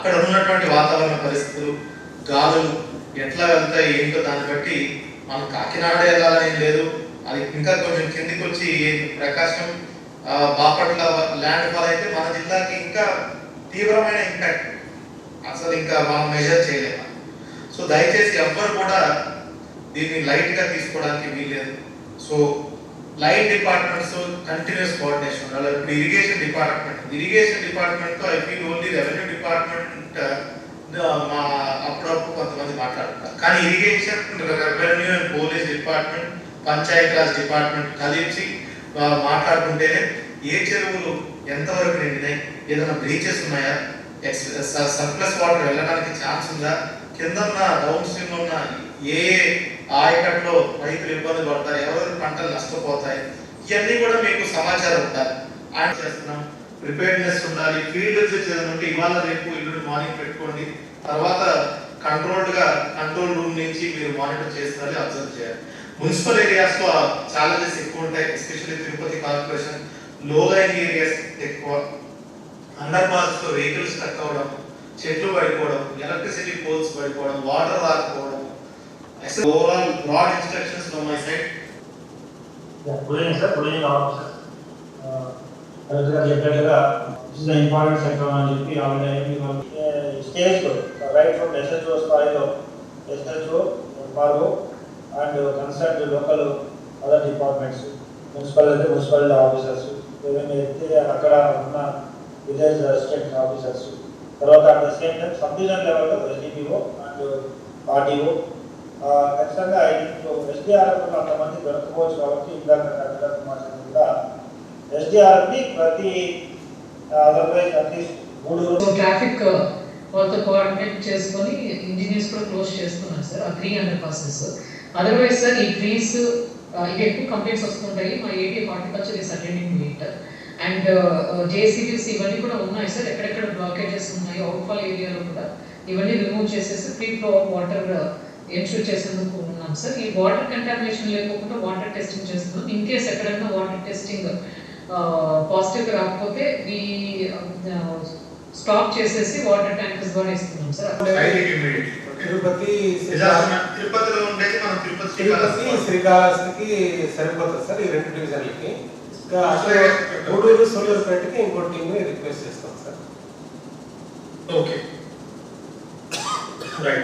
అక్కడ ఉన్నటువంటి వాతావరణ పరిస్థితులు, గాలులు ఎట్లా వెళ్తాయి ఏంటో దాన్ని బట్టి మనం కాకినాడ వెళ్ళాలని లేదు. అది ఇంకా కొంచెం కిందికి వచ్చి ప్రకాశం బాపట్ల ల్యాండ్ ఫాల్ అయితే మన జిల్లాకి ఇంకా తీవ్రమైన ఇంపాక్ట్ అసలు ఇంకా మనం మెజర్ చేయలేము. సో దయచేసి ఎవ్వరు కూడా దీన్ని లైట్గా తీసుకోవడానికి వీల్లేదు. So line departments continuous coordination ఉండాలి. ఇప్పుడు ఇరిగేషన్ డిపార్ట్మెంట్తో I feel only revenue department మా అప్పుడప్పుడు కొంతమంది మాట్లాడుతున్నారు. కానీ irrigation, revenue and police department, panchayat raj department కలిసి మాట్లాడుకుంటేనే ఏ చెరువులు ఎంతవరకు నిండినాయి, ఏదైనా బ్రీచెస్ ఉన్నాయా, సర్ప్లస్ వాటర్ వెళ్ళడానికి ఛాన్స్ ఉందా, కింద ఉన్న డౌన్ స్ట్రీమ్ ఉన్న ఏ ఆయకట్లో రైతులు ఇబ్బంది పడతారు, ఎవరెవరి పంటలు నష్టపోతాయి, ఇవన్నీ కూడా మీకు సమాచారం ఉండాలి. ఆయన చేస్తున్నాం, ప్రిపేర్నెస్ ఉండాలి. ఫీల్డ్ విజిట్స్ ఏదైనా ఉంటే ఇవాళ రేపు ఇల్లు మార్నింగ్ పెట్టుకోండి. తర్వాత కంట్రోల్ రూమ్ నుంచి మీరు మానిటర్ చేస్తారు, అబ్జర్వ్ చేయాలి. మున్సిపల్ ఏరియాస్ లో ఛాలెంజెస్ ఎక్కువ ఉంటాయి. ఎస్పెషల్లీ తిరుపతి కార్పొరేషన్ లో లైన్ ఏరియాస్ ఎక్కువ. అండర్ పాస్ లో వెహికల్స్ స్టక్ అవ్వడం, చెట్లు పడిపోవడం, ఎలక్ట్రిసిటీ పోల్స్ పడిపోవడం, వాటర్ రాకపోవడం. Overall broad instructions from my side. Good evening sir. Good evening all officers. చెప్పినట్టుగా దిస్ ఇస్ ఇంపార్టెంట్ సెక్టర్ అని చెప్పి ఆల్రెడీ స్టేజ్లో రైట్ ఫ్రమ్ ఎస్హెచ్ఓ స్థాయిలో SHO, MRO and concern local other departments, municipal అయితే municipal officers, revenue అయితే అక్కడ ఉన్న village assistant officers, తర్వాత at the same time sub division లెవెల్లో ఎస్డిపిఓ అండ్ ఆర్డీఓ ఖచ్చితంగా ఎస్డిఆర్ఎఫ్ అంతమంది దొరకపోవచ్చు. కాబట్టి ఇందాక కూడా ఎస్డిఆర్ఎఫ్ని ప్రతి అదర్వైజ్ అట్లీస్ట్ 3 ట్రాఫిక్ వాళ్ళతో కోఆర్డినేట్ చేసుకొని ఇంజనీర్స్ కూడా క్లోజ్ చేస్తున్నారు సార్ ఆ 3 అండర్ పాసెస్. అదర్వైజ్ సార్ ఈ ట్రీస్ ఇవి ఎక్కువ కంప్లైంట్స్ వస్తుంటాయి. మా ఏటీ horticulture is attending meet and JCBs ఇవన్నీ కూడా ఉన్నాయి సార్. ఎక్కడెక్కడ బ్లాకేజెస్ ఉన్నాయి అవుట్ఫాల్ ఏరియాలో కూడా ఇవన్నీ రిమూవ్ చేసేసి free flow of water ensure చేసేందుకు ఉన్నాం సార్. ఈ వాటర్ కంటామినేషన్ లేకుండా వాటర్ టెస్టింగ్ చేస్తున్నాం. ఇన్ కేస్ ఎక్కడైనా వాటర్ టెస్టింగ్ పాజిటివ్ రాకపోతే స్టాప్ చేసేసి వాటర్ ట్యాంకర్స్ ద్వారా ఇస్తున్నాం సార్. తిరుపతిలో ఉండేది మనం తిరుపతి శ్రీకాళహస్తికి సరిపోతుంది సార్. ఈ 2 డివిజన్లకి గూడూరు సోలూరుపేటకి ఇంకో టీమ్ రిక్వెస్ట్ చేస్తాం సార్. Okay right.